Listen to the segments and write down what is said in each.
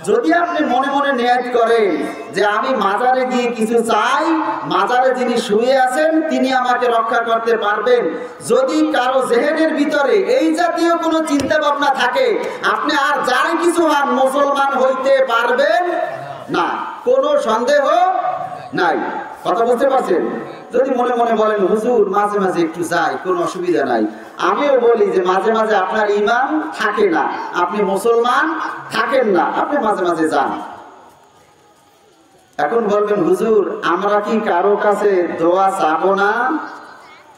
যদি আপনি মনে মনে নিয়ত করেন যে আমি মাজারে গিয়ে কিছু চাই, মাজারে যিনি শুয়ে আছেন তিনি আমাকে রক্ষা করতে পারবেন, যদি কারো জেহেনের ভিতরে এই জাতীয় কোনো চিন্তা ভাবনা থাকে, আপনি আর যাই কিছু হন মুসলমান হইতে পারবেন না, কোনো সন্দেহ নাই। কথা বুঝতে পারছেন? যদি মনে মনে বলেন হুজুর মাঝে মাঝে একটু যাই, কোনো অসুবিধা নাই, আমিও বলি যে মাঝে মাঝে আপনার ঈমান থাকে না, আপনি মুসলমান থাকেন না, আপনি মাঝে মাঝে যান। এখন বলবেন হুজুর আমরা কি কারো কাছে দোয়া চাবো না?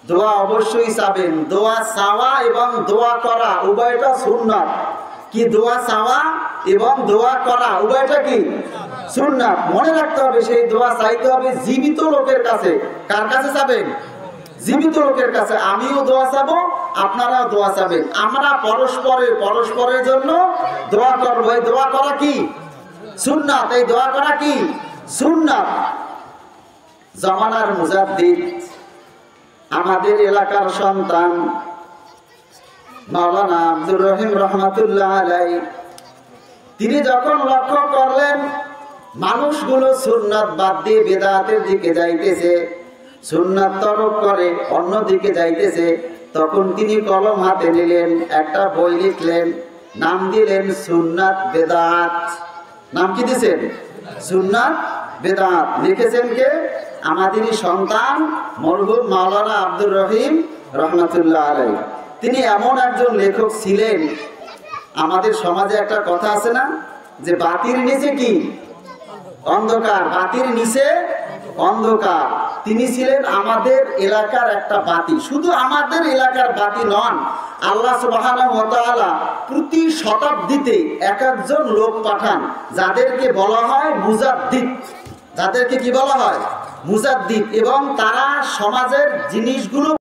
দোয়া অবশ্যই চাবেন। দোয়া চাওয়া এবং দোয়া করা উভয়টা সুন্নাত। কি দোয়া চাওয়া এবং দোয়া করা উভয়টা কি সুন্নাত। মনে রাখতে হবে সেই দোয়া চাইতে হবে জীবিত লোকের কাছে। কার কাছে চাবেন? জীবিত লোকের কাছে। আমিও দোয়া চাবো, আপনারাও দোয়া চাবেন। আমরা পরস্পরের জন্য দোয়া করবো। এই দোয়া করা কি সুন্নাত। এই দোয়া করা কি সুন্নাত। জামানার মুজাদ্দিদ আমাদের এলাকার সন্তান মাওলানা আব্দুর রহিম রহমাতুল্লাহ আলাইহি, তিনি যখন লক্ষ্য করলেন মানুষগুলো সুন্নাত বাদ দিয়ে বিদআতের দিকে যাইতেছে, সুন্নাত তরক করে অন্য দিকে যাইতেছে, তখন তিনি কলম হাতে নিলেন, একটা বই লিখলেন, নাম দিলেন সুন্নাত বিদআত। নাম কি দিয়েছেন? সুন্নাত বিদআত। লিখেছেন কে? আমাদেরই সন্তান মরহুম মাওলানা আব্দুর রহিম রহমাতুল্লাহ আলাইহি। তিনি এমন একজন লেখক ছিলেন, আমাদের সমাজে একটা কথা আছে না যে বাতির নিচে কি অন্ধকার, বাতির নিচে অন্ধকার। তিনি ছিলেন আমাদের এলাকার একটা বাতি। শুধু আমাদের এলাকার বাতি নন, আল্লাহ সুবহানাহু ওয়া তাআলা প্রতি শতাব্দীতে এক একজন লোক পাঠান যাদেরকে বলা হয় মুজাদ্দিদ। যাদেরকে কি বলা হয়? মুজাদ্দিদ। এবং তারা সমাজের জিনিসগুলো